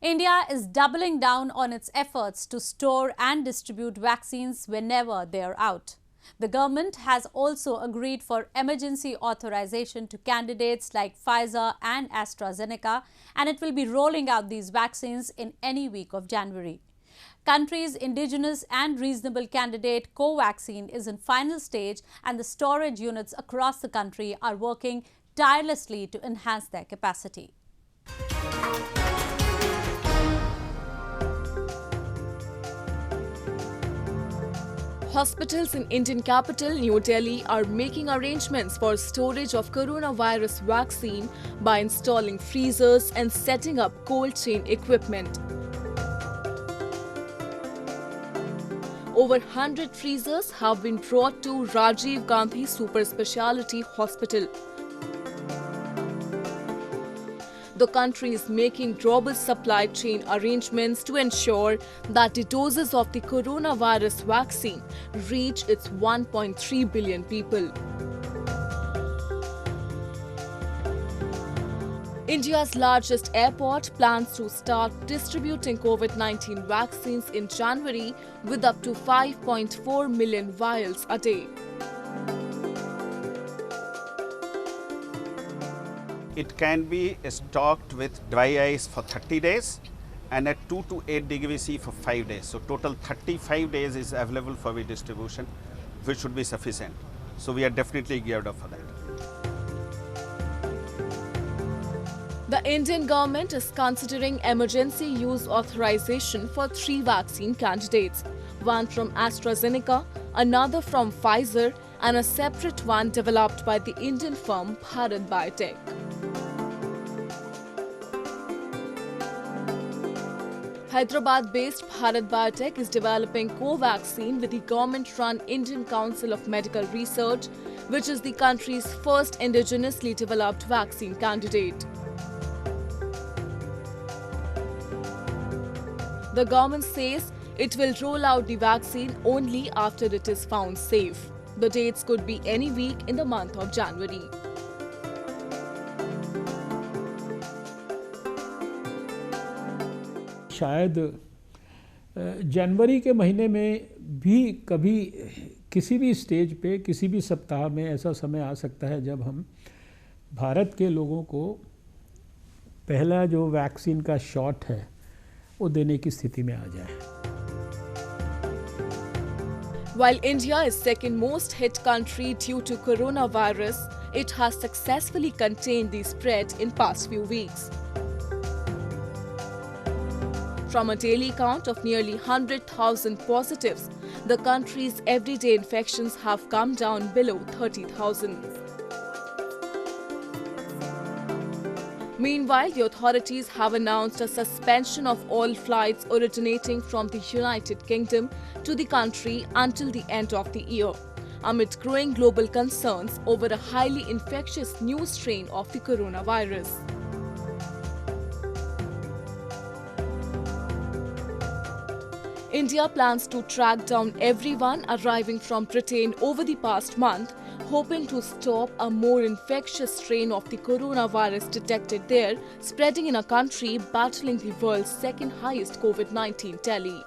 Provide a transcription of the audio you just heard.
India is doubling down on its efforts to store and distribute vaccines whenever they are out. The government has also agreed for emergency authorization to candidates like Pfizer and AstraZeneca, and it will be rolling out these vaccines in any week of January. Country's indigenous and reasonable candidate Covaxin is in final stage, and the storage units across the country are working tirelessly to enhance their capacity. Hospitals in Indian capital New Delhi are making arrangements for storage of coronavirus vaccine by installing freezers and setting up cold chain equipment. Over 100 freezers have been brought to Rajiv Gandhi Super Speciality Hospital. The country is making robust supply chain arrangements to ensure that the doses of the coronavirus vaccine reach its 1.3 billion people. India's largest airport plans to start distributing COVID-19 vaccines in January with up to 5.4 million vials a day. It can be stocked with dry ice for 30 days and at 2 to 8 degrees C for 5 days. So total 35 days is available for the distribution, which should be sufficient. So we are definitely geared up for that. The Indian government is considering emergency use authorization for 3 vaccine candidates, one from AstraZeneca, another from Pfizer, and a separate one developed by the Indian firm Bharat Biotech. Hyderabad-based Bharat Biotech is developing Covaxin with the government-run Indian Council of Medical Research, which is the country's first indigenously developed vaccine candidate. The government says it will roll out the vaccine only after it is found safe. The dates could be any week in the month of January. शायद जनवरी के महीने में भी कभी किसी भी stage पे किसी भी सप्ताह में ऐसा समय आ सकता है जब हम भारत के लोगों को पहला जो वैक्सीन का शॉट है वो देने की स्थिति में आ जाए. While India is second most hit country due to coronavirus, it has successfully contained the spread in past few weeks. From a daily count of nearly 100,000 positives, the country's everyday infections have come down below 30,000. Meanwhile, the authorities have announced a suspension of all flights originating from the United Kingdom to the country until the end of the year, amid growing global concerns over a highly infectious new strain of the coronavirus. India plans to track down everyone arriving from Britain over the past month, hoping to stop a more infectious strain of the coronavirus detected there, spreading in a country battling the world's second highest COVID-19 tally.